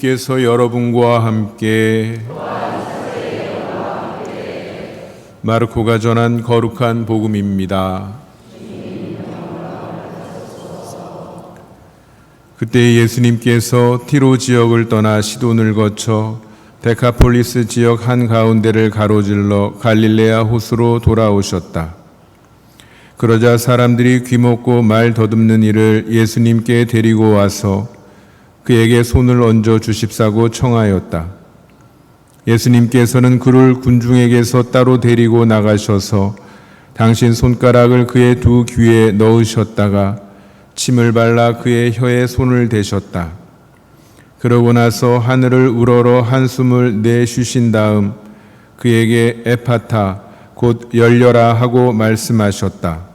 예수님께서 여러분과 함께 마르코가 전한 거룩한 복음입니다. 그때 예수님께서 티로 지역을 떠나 시돈을 거쳐 데카폴리스 지역 한가운데를 가로질러 갈릴레아 호수로 돌아오셨다. 그러자 사람들이 귀먹고 말 더듬는 이를 예수님께 데리고 와서 그에게 손을 얹어 주십사고 청하였다. 예수님께서는 그를 군중에게서 따로 데리고 나가셔서 당신 손가락을 그의 두 귀에 넣으셨다가 침을 발라 그의 혀에 손을 대셨다. 그러고 나서 하늘을 우러러 한숨을 내쉬신 다음 그에게 에파타 곧 열려라 하고 말씀하셨다.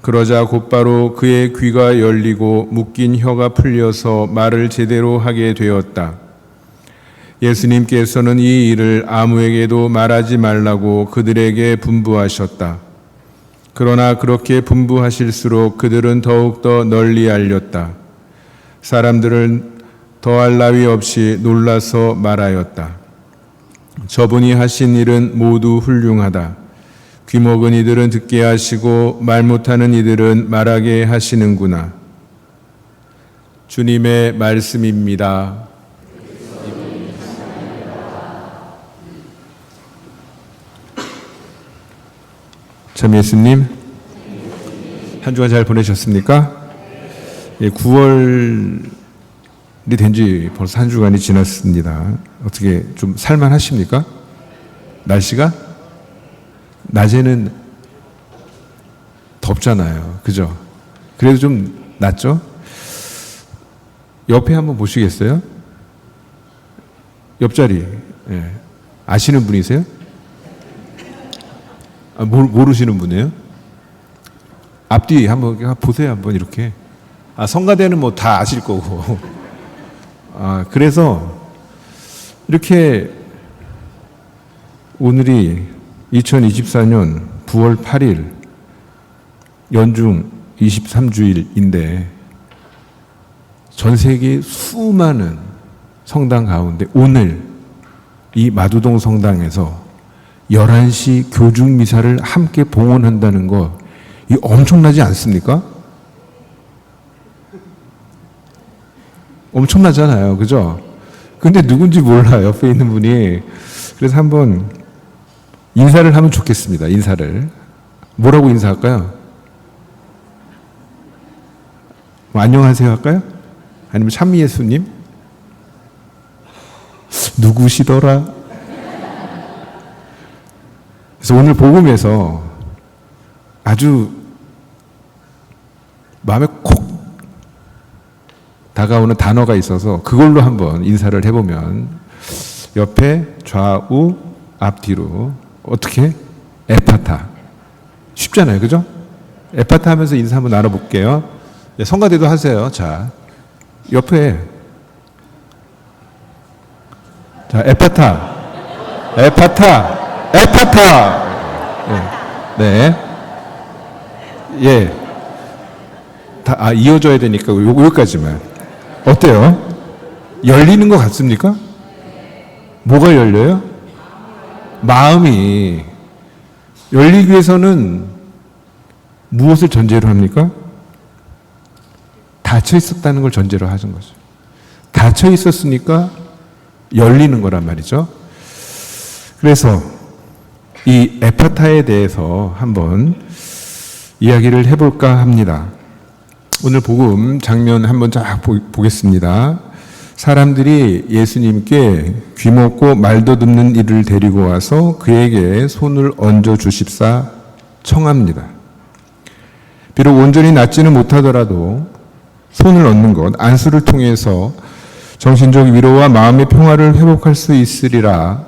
그러자 곧바로 그의 귀가 열리고 묶인 혀가 풀려서 말을 제대로 하게 되었다. 예수님께서는 이 일을 아무에게도 말하지 말라고 그들에게 분부하셨다. 그러나 그렇게 분부하실수록 그들은 더욱더 널리 알렸다. 사람들은 더할 나위 없이 놀라서 말하였다. 저분이 하신 일은 모두 훌륭하다. 귀먹은 이들은 듣게 하시고 말 못하는 이들은 말하게 하시는구나. 주님의 말씀입니다. 참 예수님, 한 주간 잘 보내셨습니까? 9월이 된 지 벌써 한 주간이 지났습니다. 어떻게 좀 살만하십니까? 날씨가? 낮에는 덥잖아요. 그죠? 그래도 좀 낫죠? 옆에 한번 보시겠어요? 옆자리. 예. 아시는 분이세요? 모르시는 분이에요? 앞뒤 한번 보세요. 한번 이렇게. 성가대는 뭐 다 아실 거고. 그래서 이렇게 오늘이 2024년 9월 8일 연중 23주일인데 전 세계 수많은 성당 가운데 오늘 이 마두동 성당에서 11시 교중 미사를 함께 봉헌한다는 거, 이 엄청나지 않습니까? 엄청나잖아요. 그죠? 근데 누군지 몰라요. 옆에 있는 분이. 그래서 한번 인사를 하면 좋겠습니다. 인사를. 뭐라고 인사할까요? 안녕하세요 할까요? 아니면 참미예수님? 누구시더라? 그래서 오늘 복음에서 아주 마음에 콕 다가오는 단어가 있어서 그걸로 한번 인사를 해보면 옆에 좌우 앞뒤로 어떻게? 에파타. 쉽잖아요. 그죠? 에파타 하면서 인사 한번 나눠볼게요. 성가대도 하세요. 자, 옆에 자, 에파타. 에파타. 에파타. 네. 예. 다 이어져야 되니까 여기까지만. 어때요? 열리는 것 같습니까? 뭐가 열려요? 마음이. 열리기 위해서는 무엇을 전제로 합니까? 닫혀 있었다는 걸 전제로 하는 거죠. 닫혀 있었으니까 열리는 거란 말이죠. 그래서 이 에파타에 대해서 한번 이야기를 해볼까 합니다. 오늘 복음 장면 한번 쫙 보겠습니다. 사람들이 예수님께 귀먹고 말 더듬는 이를 데리고 와서 그에게 손을 얹어 주십사 청합니다. 비록 온전히 낫지는 못하더라도 손을 얹는 것, 안수를 통해서 정신적 위로와 마음의 평화를 회복할 수 있으리라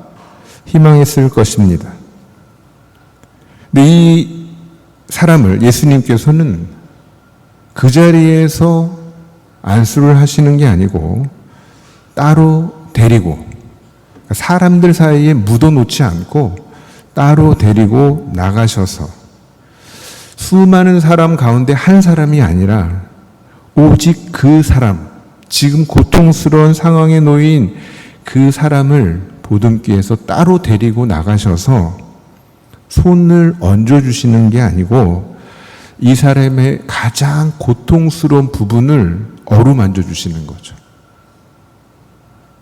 희망했을 것입니다. 근데 이 사람을 예수님께서는 그 자리에서 안수를 하시는 게 아니고 따로 데리고, 사람들 사이에 묻어놓지 않고 따로 데리고 나가셔서 수많은 사람 가운데 한 사람이 아니라 오직 그 사람, 지금 고통스러운 상황에 놓인 그 사람을 보듬기에서 따로 데리고 나가셔서 손을 얹어주시는 게 아니고 이 사람의 가장 고통스러운 부분을 어루만져 주시는 거죠.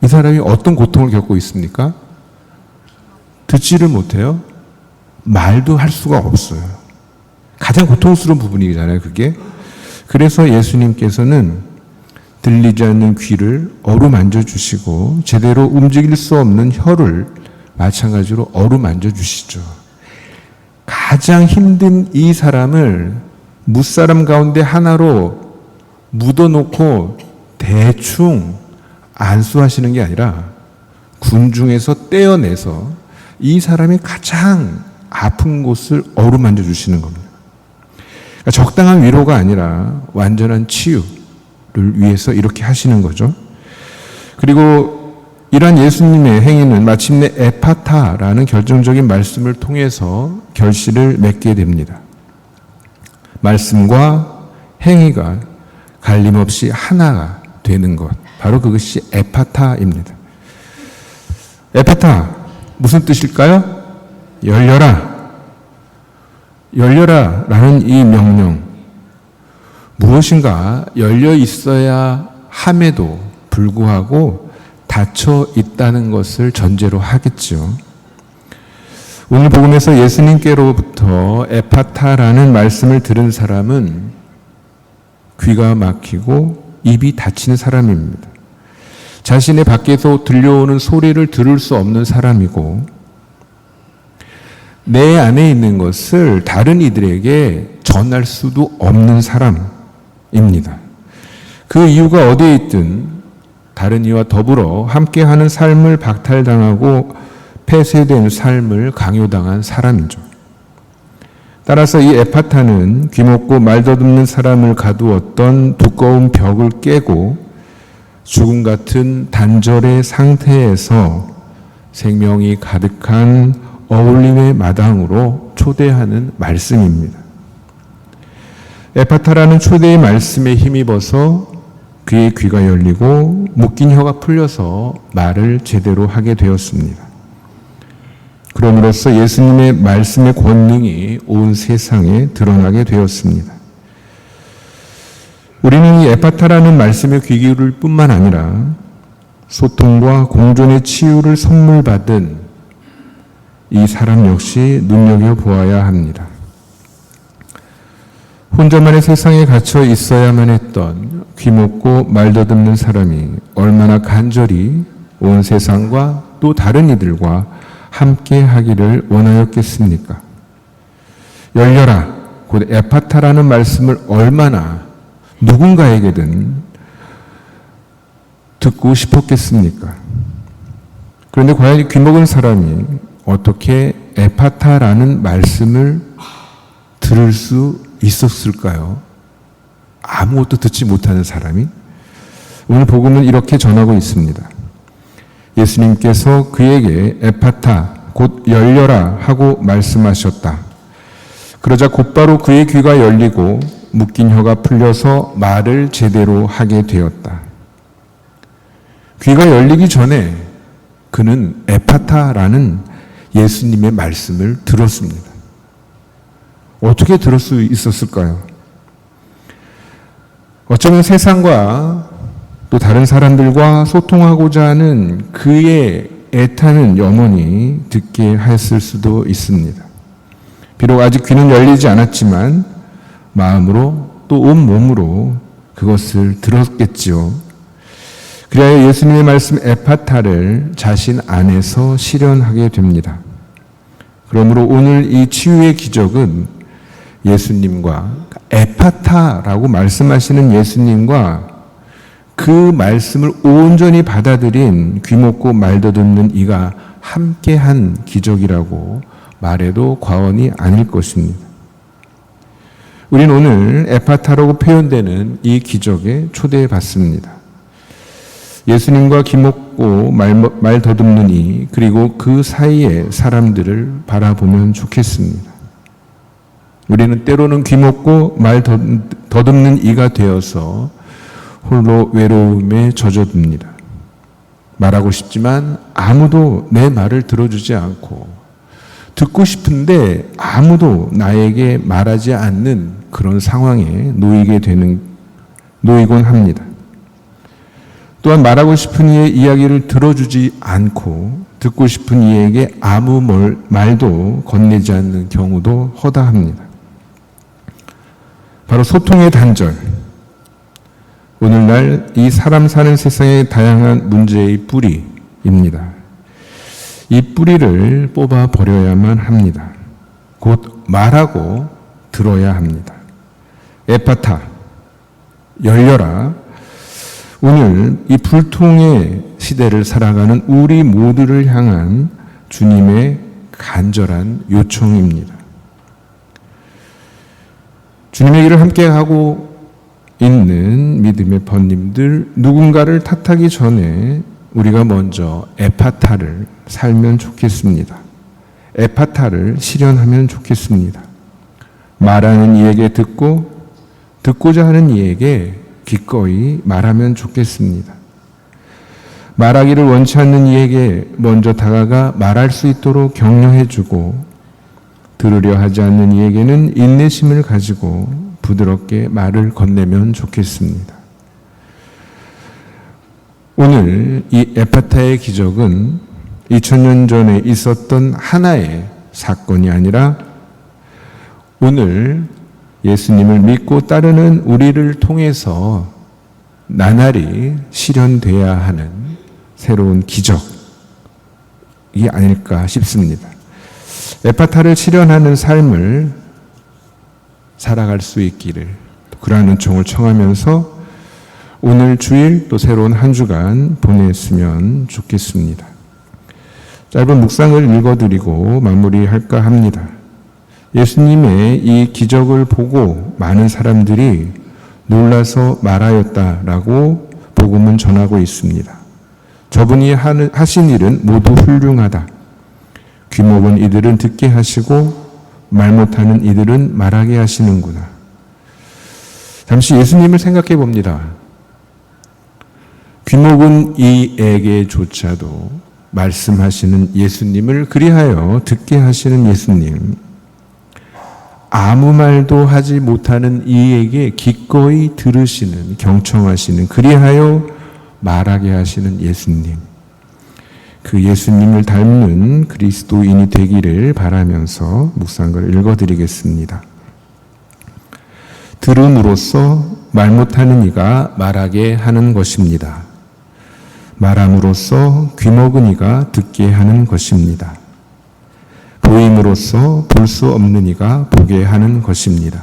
이 사람이 어떤 고통을 겪고 있습니까? 듣지를 못해요. 말도 할 수가 없어요. 가장 고통스러운 부분이잖아요, 그게. 그래서 예수님께서는 들리지 않는 귀를 어루만져 주시고 제대로 움직일 수 없는 혀를 마찬가지로 어루만져 주시죠. 가장 힘든 이 사람을 무사람 가운데 하나로 묻어놓고 대충 안수하시는 게 아니라 군중에서 떼어내서 이 사람이 가장 아픈 곳을 어루만져 주시는 겁니다. 그러니까 적당한 위로가 아니라 완전한 치유를 위해서 이렇게 하시는 거죠. 그리고 이러한 예수님의 행위는 마침내 에파타라는 결정적인 말씀을 통해서 결실을 맺게 됩니다. 말씀과 행위가 갈림없이 하나가 되는 것, 바로 그것이 에파타입니다. 에파타, 무슨 뜻일까요? 열려라. 열려라 라는 이 명령, 무엇인가 열려 있어야 함에도 불구하고 닫혀 있다는 것을 전제로 하겠죠. 오늘 복음에서 예수님께로부터 에파타라는 말씀을 들은 사람은 귀가 막히고 입이 닫힌 사람입니다. 자신의 밖에서 들려오는 소리를 들을 수 없는 사람이고 내 안에 있는 것을 다른 이들에게 전할 수도 없는 사람입니다. 그 이유가 어디에 있든 다른 이와 더불어 함께하는 삶을 박탈당하고 폐쇄된 삶을 강요당한 사람이죠. 따라서 이 에파타는 귀먹고 말 더듬는 사람을 가두었던 두꺼운 벽을 깨고 죽음 같은 단절의 상태에서 생명이 가득한 어울림의 마당으로 초대하는 말씀입니다. 에파타라는 초대의 말씀에 힘입어서 그의 귀가 열리고 묶인 혀가 풀려서 말을 제대로 하게 되었습니다. 그럼으로써 예수님의 말씀의 권능이 온 세상에 드러나게 되었습니다. 우리는 이 에파타라는 말씀의 귀 기울일 뿐만 아니라 소통과 공존의 치유를 선물 받은 이 사람 역시 눈여겨보아야 합니다. 혼자만의 세상에 갇혀 있어야만 했던 귀먹고 말 더듬는 사람이 얼마나 간절히 온 세상과 또 다른 이들과 함께 하기를 원하였겠습니까? 열려라, 곧 에파타라는 말씀을 얼마나 누군가에게든 듣고 싶었겠습니까? 그런데 과연 귀먹은 사람이 어떻게 에파타라는 말씀을 들을 수 있었을까요? 아무것도 듣지 못하는 사람이? 오늘 복음은 이렇게 전하고 있습니다. 예수님께서 그에게 에파타, 곧 열려라 하고 말씀하셨다. 그러자 곧바로 그의 귀가 열리고 묶인 혀가 풀려서 말을 제대로 하게 되었다. 귀가 열리기 전에 그는 에파타라는 예수님의 말씀을 들었습니다. 어떻게 들을 수 있었을까요? 어쩌면 세상과 또 다른 사람들과 소통하고자 하는 그의 애타는 염원이 듣게 했을 수도 있습니다. 비록 아직 귀는 열리지 않았지만 마음으로 또 온몸으로 그것을 들었겠지요. 그래야 예수님의 말씀 에파타를 자신 안에서 실현하게 됩니다. 그러므로 오늘 이 치유의 기적은 예수님과 에파타라고 말씀하시는 예수님과 그 말씀을 온전히 받아들인 귀먹고 말 더듬는 이가 함께한 기적이라고 말해도 과언이 아닐 것입니다. 우리는 오늘 에파타라고 표현되는 이 기적에 초대받습니다. 예수님과 귀먹고 말 더듬는 이, 그리고 그 사이의 사람들을 바라보면 좋겠습니다. 우리는 때로는 귀먹고 말 더듬는 이가 되어서 홀로 외로움에 젖어듭니다. 말하고 싶지만 아무도 내 말을 들어주지 않고, 듣고 싶은데 아무도 나에게 말하지 않는 그런 상황에 놓이곤 합니다. 또한 말하고 싶은 이의 이야기를 들어주지 않고 듣고 싶은 이에게 아무 말도 건네지 않는 경우도 허다합니다. 바로 소통의 단절. 오늘날 이 사람 사는 세상의 다양한 문제의 뿌리입니다. 이 뿌리를 뽑아 버려야만 합니다. 곧 말하고 들어야 합니다. 에파타, 열려라. 오늘 이 불통의 시대를 살아가는 우리 모두를 향한 주님의 간절한 요청입니다. 주님의 일을 함께 하고 있는 믿음의 번님들, 누군가를 탓하기 전에 우리가 먼저 에파타를 살면 좋겠습니다. 에파타를 실현하면 좋겠습니다. 말하는 이에게 듣고자 하는 이에게 기꺼이 말하면 좋겠습니다. 말하기를 원치 않는 이에게 먼저 다가가 말할 수 있도록 격려해주고, 들으려 하지 않는 이에게는 인내심을 가지고 부드럽게 말을 건네면 좋겠습니다. 오늘 이 에파타의 기적은 2000년 전에 있었던 하나의 사건이 아니라 오늘 예수님을 믿고 따르는 우리를 통해서 나날이 실현돼야 하는 새로운 기적이 아닐까 싶습니다. 에파타를 실현하는 삶을 살아갈 수 있기를, 그러한 은총을 청하면서 오늘 주일 또 새로운 한 주간 보냈으면 좋겠습니다. 짧은 묵상을 읽어드리고 마무리할까 합니다. 예수님의 이 기적을 보고 많은 사람들이 놀라서 말하였다라고 복음은 전하고 있습니다. 저분이 하신 일은 모두 훌륭하다. 귀목은 이들은 듣게 하시고 말 못하는 이들은 말하게 하시는구나. 잠시 예수님을 생각해 봅니다. 귀목은 이에게조차도 말씀하시는 예수님을 그리하여 듣게 하시는 예수님, 아무 말도 하지 못하는 이에게 기꺼이 들으시는, 경청하시는, 그리하여 말하게 하시는 예수님, 그 예수님을 닮는 그리스도인이 되기를 바라면서 묵상글 읽어드리겠습니다. 들음으로써 말 못하는 이가 말하게 하는 것입니다. 말함으로써 귀먹은 이가 듣게 하는 것입니다. 보임으로써 볼 수 없는 이가 보게 하는 것입니다.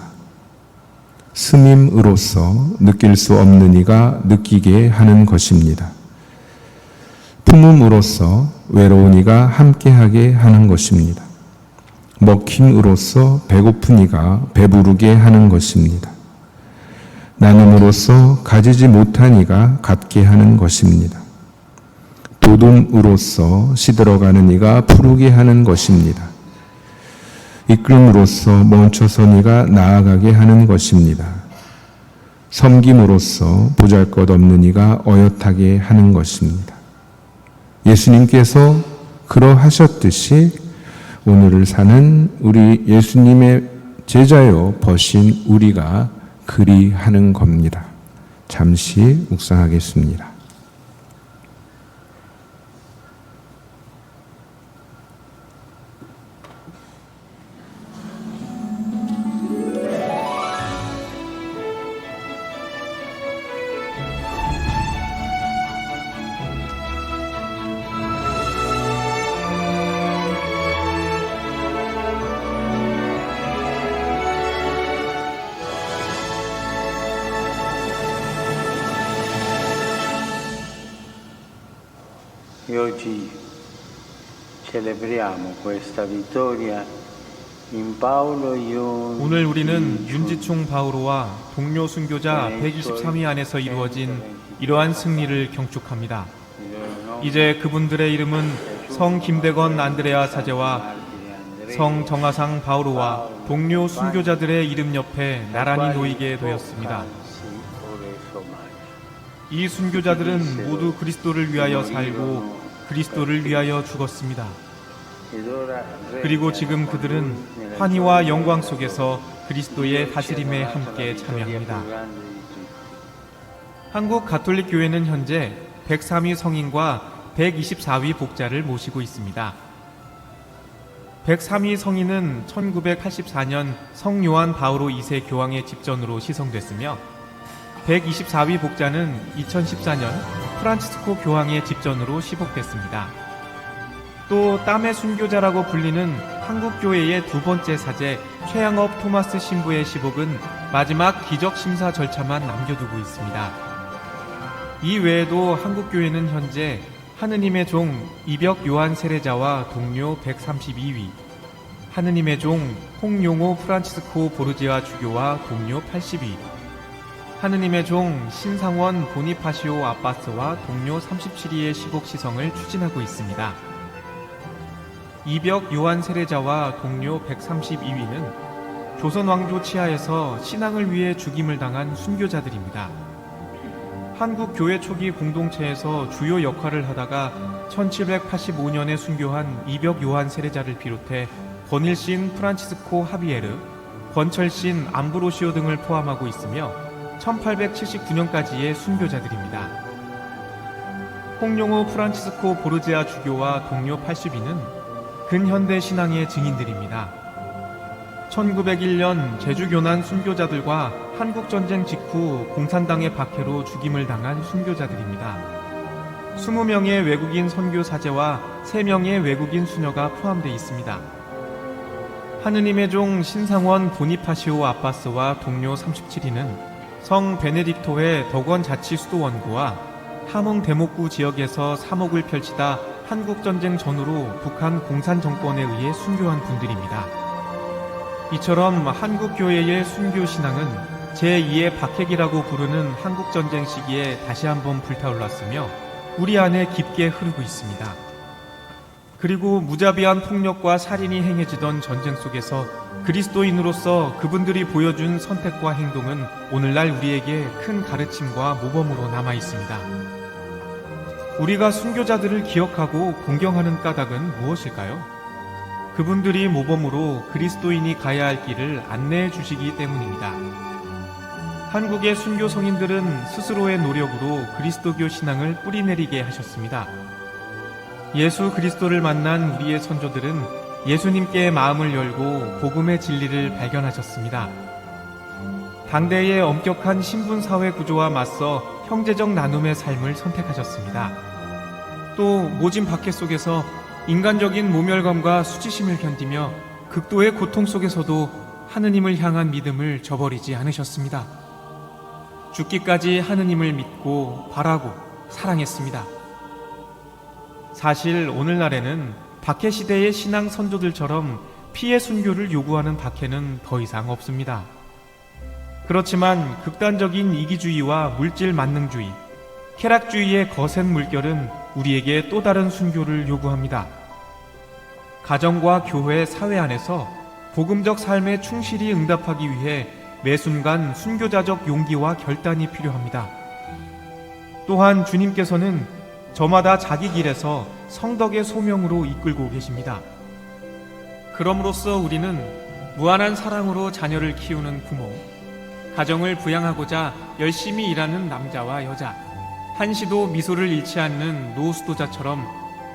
스밈으로써 느낄 수 없는 이가 느끼게 하는 것입니다. 품음으로써 외로운 이가 함께하게 하는 것입니다. 먹힘으로써 배고픈 이가 배부르게 하는 것입니다. 나눔으로써 가지지 못한 이가 갖게 하는 것입니다. 도둠으로써 시들어가는 이가 푸르게 하는 것입니다. 이끌음으로써 멈춰선 이가 나아가게 하는 것입니다. 섬김으로써 보잘것없는 이가 어엿하게 하는 것입니다. 예수님께서 그러하셨듯이 오늘을 사는 우리 예수님의 제자여 버신 우리가 그리하는 겁니다. 잠시 묵상하겠습니다. Oggi celebriamo questa vittoria in Paolo Ion. 오늘 우리는 윤지충 바오로와 동료 순교자 123위 안에서 이루어진 이러한 승리를 경축합니다. 이제 그분들의 이름은 성 김대건 안드레아 사제와 성 정하상 바오로와 동료 순교자들의 이름 옆에 나란히 놓이게 되었습니다. 이 순교자들은 모두 그리스도를 위하여 살고 그리스도를 위하여 죽었습니다. 그리고 지금 그들은 환희와 영광 속에서 그리스도의 다스림에 함께 참여합니다. 한국 가톨릭 교회는 현재 103위 성인과 124위 복자를 모시고 있습니다. 103위 성인은 1984년 성 요한 바오로 2세 교황의 집전으로 시성됐으며 124위 복자는 2014년 프란치스코 교황의 집전으로 시복됐습니다. 또 땀의 순교자라고 불리는 한국교회의 두 번째 사제 최양업 토마스 신부의 시복은 마지막 기적 심사 절차만 남겨두고 있습니다. 이 외에도 한국교회는 현재 하느님의 종 이벽 요한 세례자와 동료 132위, 하느님의 종 홍용호 프란치스코 보르지아 주교와 동료 80위, 하느님의 종 신상원 보니파시오 아바스와 동료 37위의 시복 시성을 추진하고 있습니다. 이벽 요한 세례자와 동료 132위는 조선 왕조 치하에서 신앙을 위해 죽임을 당한 순교자들입니다. 한국 교회 초기 공동체에서 주요 역할을 하다가 1785년에 순교한 이벽 요한 세례자를 비롯해 권일신 프란치스코 하비에르, 권철신 암브로시오 등을 포함하고 있으며 1879년까지의 순교자들입니다. 홍용호 프란치스코 보르지아 주교와 동료 80위는 근현대 신앙의 증인들입니다. 1901년 제주교난 순교자들과 한국전쟁 직후 공산당의 박해로 죽임을 당한 순교자들입니다. 20명의 외국인 선교 사제와 3명의 외국인 수녀가 포함되어 있습니다. 하느님의 종 신상원 보니파시오 아바스와 동료 37위는 성 베네딕토의 덕원 자치 수도원구와 함흥 대목구 지역에서 사목을 펼치다 한국전쟁 전후로 북한 공산정권에 의해 순교한 분들입니다. 이처럼 한국교회의 순교신앙은 제2의 박해기라고 부르는 한국전쟁 시기에 다시 한번 불타올랐으며 우리 안에 깊게 흐르고 있습니다. 그리고 무자비한 폭력과 살인이 행해지던 전쟁 속에서 그리스도인으로서 그분들이 보여준 선택과 행동은 오늘날 우리에게 큰 가르침과 모범으로 남아 있습니다. 우리가 순교자들을 기억하고 공경하는 까닭은 무엇일까요? 그분들이 모범으로 그리스도인이 가야 할 길을 안내해 주시기 때문입니다. 한국의 순교 성인들은 스스로의 노력으로 그리스도교 신앙을 뿌리내리게 하셨습니다. 예수 그리스도를 만난 우리의 선조들은 예수님께 마음을 열고 복음의 진리를 발견하셨습니다. 당대의 엄격한 신분사회 구조와 맞서 형제적 나눔의 삶을 선택하셨습니다. 또 모진 박해 속에서 인간적인 모멸감과 수치심을 견디며 극도의 고통 속에서도 하느님을 향한 믿음을 저버리지 않으셨습니다. 죽기까지 하느님을 믿고 바라고 사랑했습니다. 사실 오늘날에는 박해 시대의 신앙 선조들처럼 피해 순교를 요구하는 박해는 더 이상 없습니다. 그렇지만 극단적인 이기주의와 물질 만능주의, 쾌락주의의 거센 물결은 우리에게 또 다른 순교를 요구합니다. 가정과 교회, 사회 안에서 복음적 삶에 충실히 응답하기 위해 매 순간 순교자적 용기와 결단이 필요합니다. 또한 주님께서는 저마다 자기 길에서 성덕의 소명으로 이끌고 계십니다. 그럼으로써 우리는 무한한 사랑으로 자녀를 키우는 부모, 가정을 부양하고자 열심히 일하는 남자와 여자, 한시도 미소를 잃지 않는 노수도자처럼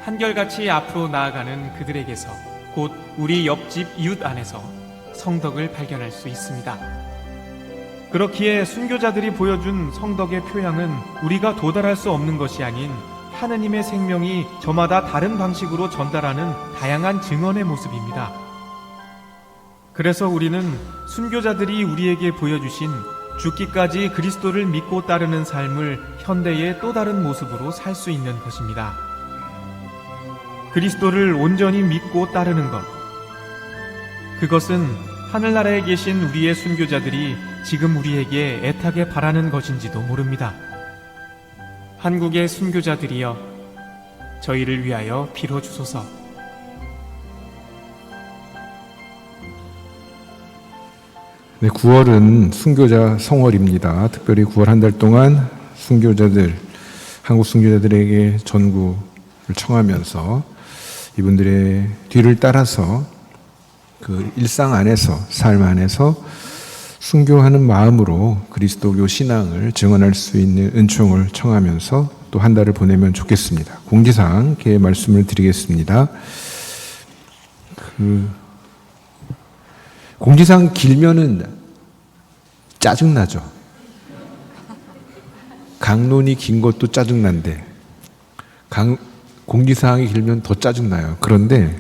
한결같이 앞으로 나아가는 그들에게서 곧 우리 옆집 이웃 안에서 성덕을 발견할 수 있습니다. 그렇기에 순교자들이 보여준 성덕의 표양은 우리가 도달할 수 없는 것이 아닌 하느님의 생명이 저마다 다른 방식으로 전달하는 다양한 증언의 모습입니다. 그래서 우리는 순교자들이 우리에게 보여주신 죽기까지 그리스도를 믿고 따르는 삶을 현대의 또 다른 모습으로 살 수 있는 것입니다. 그리스도를 온전히 믿고 따르는 것, 그것은 하늘나라에 계신 우리의 순교자들이 지금 우리에게 애타게 바라는 것인지도 모릅니다. 한국의 순교자들이여, 저희를 위하여 빌어주소서. 네, 9월은 순교자 성월입니다. 특별히 9월 한 달 동안 순교자들, 한국 순교자들에게 전구를 청하면서 이분들의 뒤를 따라서 그 일상 안에서, 삶 안에서 순교하는 마음으로 그리스도교 신앙을 증언할 수 있는 은총을 청하면서 또 한 달을 보내면 좋겠습니다. 공지사항 이렇게 말씀을 드리겠습니다. 공지사항 길면은 짜증나죠. 강론이 긴 것도 짜증난데 공지사항이 길면 더 짜증나요. 그런데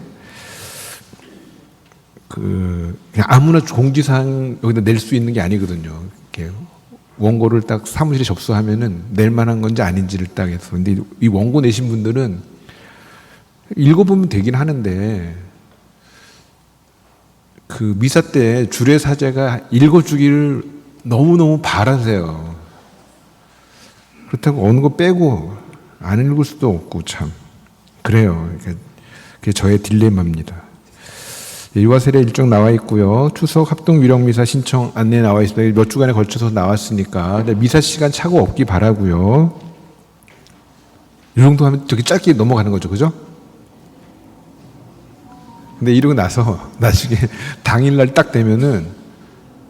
그냥 아무나 공지사항 여기다 낼 수 있는 게 아니거든요. 이렇게 원고를 딱 사무실에 접수하면은 낼 만한 건지 아닌지를 딱 해서. 근데 이 원고 내신 분들은 읽어보면 되긴 하는데 그 미사 때 주례 사제가 읽어주기를 너무너무 바라세요. 그렇다고 어느 거 빼고 안 읽을 수도 없고 참 그래요. 그게 저의 딜레마입니다. 유아세례 일정 나와 있고요. 추석 합동 위령미사 신청 안내 나와 있습니다. 몇 주간에 걸쳐서 나왔으니까 미사 시간 착오 없기 바라고요. 이 정도 하면 되게 짧게 넘어가는 거죠, 그죠? 근데 이러고 나서 나중에 당일날 딱 되면은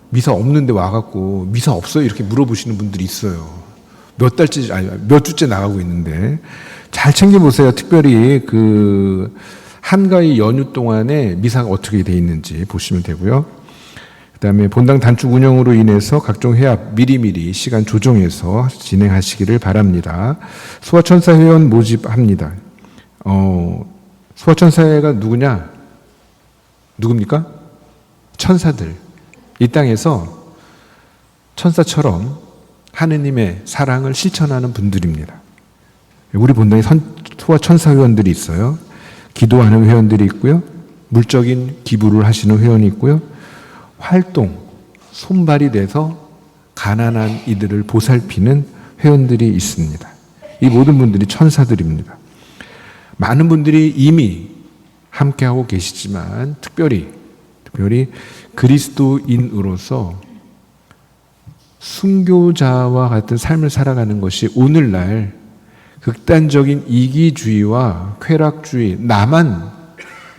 미사 없는데 와갖고 미사 없어요? 이렇게 물어보시는 분들이 있어요. 몇 달째, 아니 몇 주째 나가고 있는데 잘 챙겨보세요. 특별히 그 한가위 연휴 동안에 미사가 어떻게 돼 있는지 보시면 되고요. 그다음에 본당 단축 운영으로 인해서 각종 회합 미리미리 시간 조정해서 진행하시기를 바랍니다. 소아천사 회원 모집합니다. 소아천사회가 누굽니까? 천사들. 이 땅에서 천사처럼 하느님의 사랑을 실천하는 분들입니다. 우리 본당에 소아천사 회원들이 있어요. 기도하는 회원들이 있고요. 물적인 기부를 하시는 회원이 있고요. 활동, 손발이 돼서 가난한 이들을 보살피는 회원들이 있습니다. 이 모든 분들이 천사들입니다. 많은 분들이 이미 함께하고 계시지만 특별히 그리스도인으로서 순교자와 같은 삶을 살아가는 것이 오늘날 극단적인 이기주의와 쾌락주의, 나만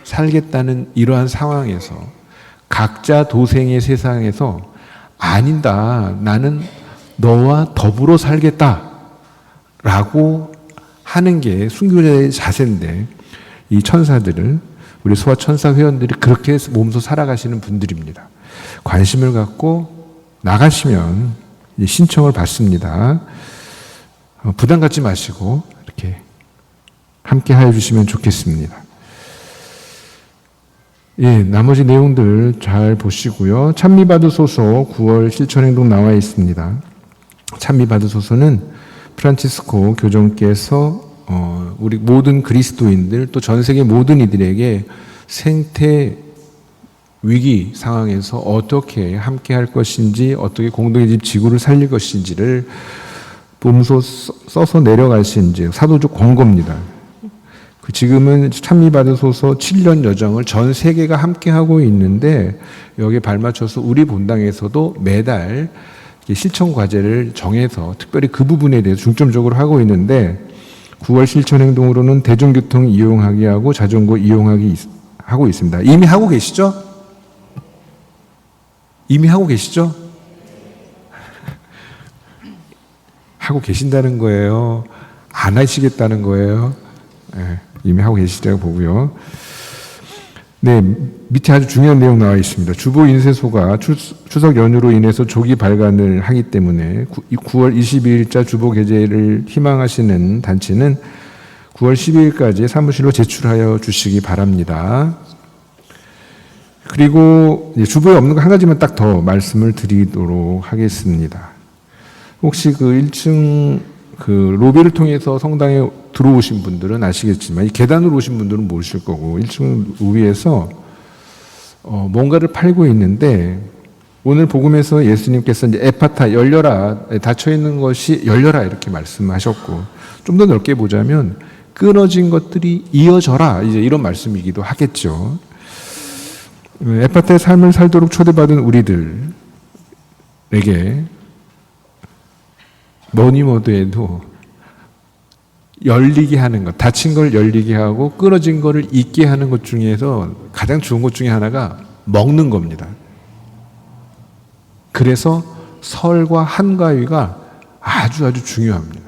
살겠다는 이러한 상황에서 각자 도생의 세상에서 아니다, 나는 너와 더불어 살겠다 라고 하는 게 순교자의 자세인데 이 천사들은 우리 소아천사 회원들이 그렇게 몸소 살아가시는 분들입니다. 관심을 갖고 나가시면 신청을 받습니다. 부담 갖지 마시고 이렇게 함께 하여 주시면 좋겠습니다. 예, 나머지 내용들 잘 보시고요. 찬미받으소서 9월 실천행동 나와 있습니다. 찬미받으소서는 프란치스코 교정께서 우리 모든 그리스도인들 또 전 세계 모든 이들에게 생태 위기 상황에서 어떻게 함께 할 것인지, 어떻게 공동의 집 지구를 살릴 것인지를 몸소 써서 내려가신 이제 사도적 권고입니다. 지금은 찬미받으소서 7년 여정을 전 세계가 함께 하고 있는데 여기에 발맞춰서 우리 본당에서도 매달 실천 과제를 정해서 특별히 그 부분에 대해서 중점적으로 하고 있는데 9월 실천 행동으로는 대중교통 이용하기 하고 자전거 이용하기 하고 있습니다. 이미 하고 계시죠? 이미 하고 계시죠? 하고 계신다는 거예요? 안 하시겠다는 거예요? 네, 이미 하고 계시다고 보고요. 네, 밑에 아주 중요한 내용 나와 있습니다. 주보 인쇄소가 추석 연휴로 인해서 조기 발간을 하기 때문에 9월 22일자 주보 게재를 희망하시는 단체는 9월 12일까지 사무실로 제출하여 주시기 바랍니다. 그리고 주보에 없는 거 한 가지만 딱 더 말씀을 드리도록 하겠습니다. 혹시 그 1층 그 로비를 통해서 성당에 들어오신 분들은 아시겠지만 이 계단으로 오신 분들은 모르실 거고 1층 로비에서 뭔가를 팔고 있는데 오늘 복음에서 예수님께서 이제 에파타 열려라, 닫혀 있는 것이 열려라 이렇게 말씀하셨고 좀 더 넓게 보자면 끊어진 것들이 이어져라 이제 이런 말씀이기도 하겠죠. 에파타의 삶을 살도록 초대받은 우리들에게 뭐니 뭐도 해도 열리게 하는 것, 닫힌 걸 열리게 하고 끊어진 거를 잊게 하는 것 중에서 가장 좋은 것 중에 하나가 먹는 겁니다. 그래서 설과 한가위가 아주 중요합니다.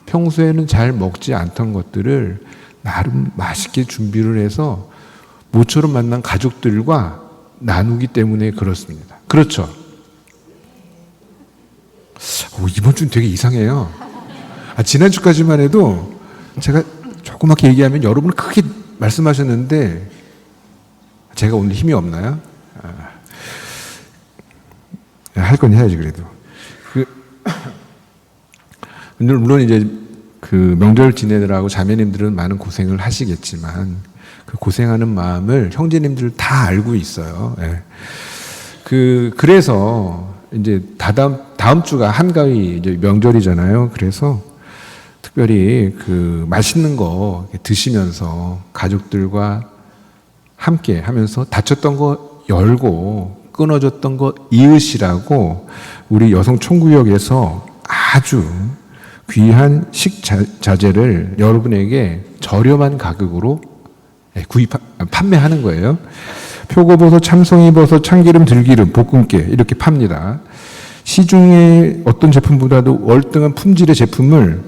평소에는 잘 먹지 않던 것들을 나름 맛있게 준비를 해서 모처럼 만난 가족들과 나누기 때문에 그렇습니다. 그렇죠? 이번 주는 되게 이상해요. 지난주까지만 해도 제가 조그맣게 얘기하면 여러분은 크게 말씀하셨는데 제가 오늘 힘이 없나요? 할 건 해야지 그래도. 물론 이제 그 명절 지내느라고 자매님들은 많은 고생을 하시겠지만 그 고생하는 마음을 형제님들 다 알고 있어요. 예. 그래서 이제 다음 주가 한가위 이제 명절이잖아요. 그래서 특별히 그 맛있는 거 드시면서 가족들과 함께 하면서 다쳤던 거 열고 끊어졌던 거 이으시라고 우리 여성총구역에서 아주 귀한 식자재를 여러분에게 저렴한 가격으로 판매하는 거예요. 표고버섯, 참송이버섯, 참기름, 들기름, 볶음깨 이렇게 팝니다. 시중의 어떤 제품보다도 월등한 품질의 제품을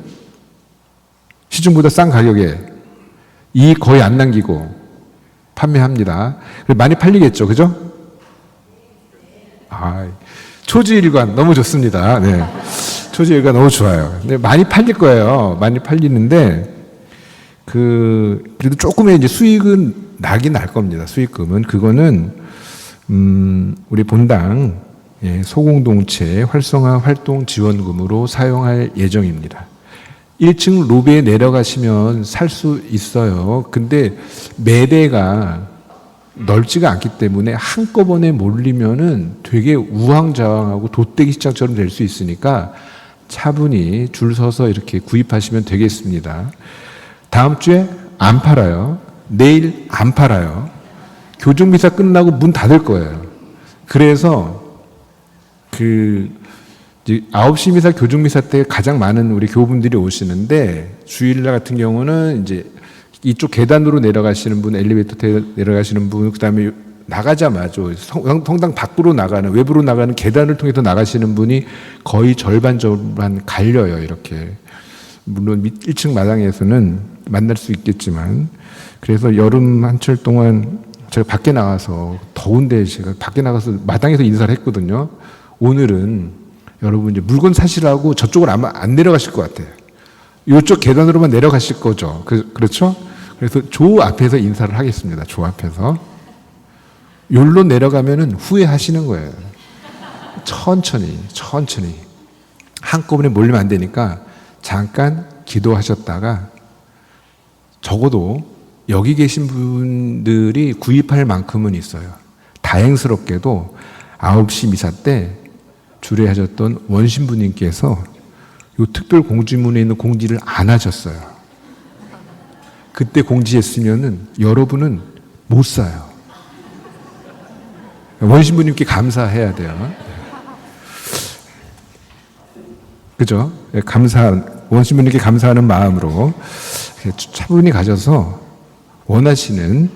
시중보다 싼 가격에 이익 거의 안 남기고 판매합니다. 많이 팔리겠죠, 그죠? 초지일관 너무 좋습니다. 네. 초지일관 너무 좋아요. 근데 많이 팔릴 거예요. 많이 팔리는데 그래도 조금의 이제 수익은 나긴 날 겁니다. 수익금은 그거는 우리 본당 소공동체 활성화 활동 지원금으로 사용할 예정입니다. 1층 로비에 내려가시면 살 수 있어요. 근데 매대가 넓지가 않기 때문에 한꺼번에 몰리면은 되게 우왕좌왕하고 돗대기 시장처럼 될 수 있으니까 차분히 줄 서서 이렇게 구입하시면 되겠습니다. 다음 주에 안 팔아요. 내일 안 팔아요. 교정미사 끝나고 문 닫을 거예요. 그래서 이제 9시 미사 교정미사 때 가장 많은 우리 교우분들이 오시는데 주일날 같은 경우는 이제 이쪽 계단으로 내려가시는 분, 엘리베이터 내려가시는 분, 그다음에 나가자마자 성당 밖으로 나가는 외부로 나가는 계단을 통해서 나가시는 분이 거의 절반 갈려요. 이렇게 물론 1층 마당에서는 만날 수 있겠지만 그래서 여름 한철 동안 제가 밖에 나가서 더운데 제가 밖에 나가서 마당에서 인사를 했거든요. 오늘은 여러분 이제 물건 사시라고 저쪽으로 아마 안 내려가실 것 같아요. 이쪽 계단으로만 내려가실 거죠. 그렇죠? 그래서 조 앞에서 인사를 하겠습니다. 조 앞에서. 여기로 내려가면은 후회하시는 거예요. 천천히. 한꺼번에 몰리면 안 되니까 잠깐 기도하셨다가 적어도 여기 계신 분들이 구입할 만큼은 있어요. 다행스럽게도 9시 미사 때 주례하셨던 원신부님께서 이 특별 공지문에 있는 공지를 안 하셨어요. 그때 공지했으면은 여러분은 못 사요. 원신부님께 감사해야 돼요. 그죠? 원신부님께 감사하는 마음으로 차분히 가셔서 원하시는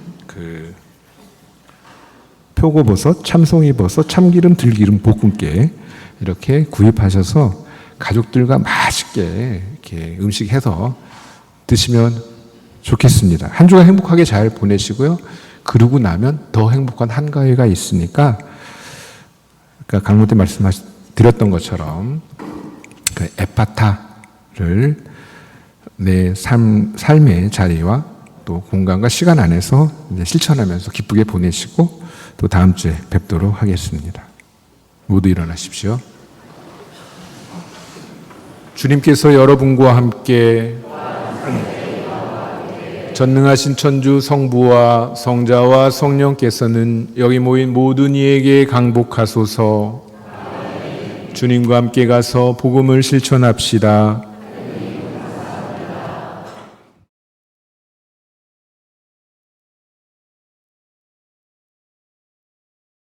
표고버섯, 참송이버섯, 참기름, 들기름, 볶음깨 이렇게 구입하셔서 가족들과 맛있게 이렇게 음식해서 드시면 좋겠습니다. 한 주간 행복하게 잘 보내시고요. 그러고 나면 더 행복한 한가위가 있으니까 강로 때 드렸던 것처럼 그 에파타를 내 삶의 자리와 또 공간과 시간 안에서 이제 실천하면서 기쁘게 보내시고 또 다음 주에 뵙도록 하겠습니다. 모두 일어나십시오. 주님께서 여러분과 함께 전능하신 천주 성부와 성자와 성령께서는 여기 모인 모든 이에게 강복하소서. 주님과 함께 가서 복음을 실천합시다.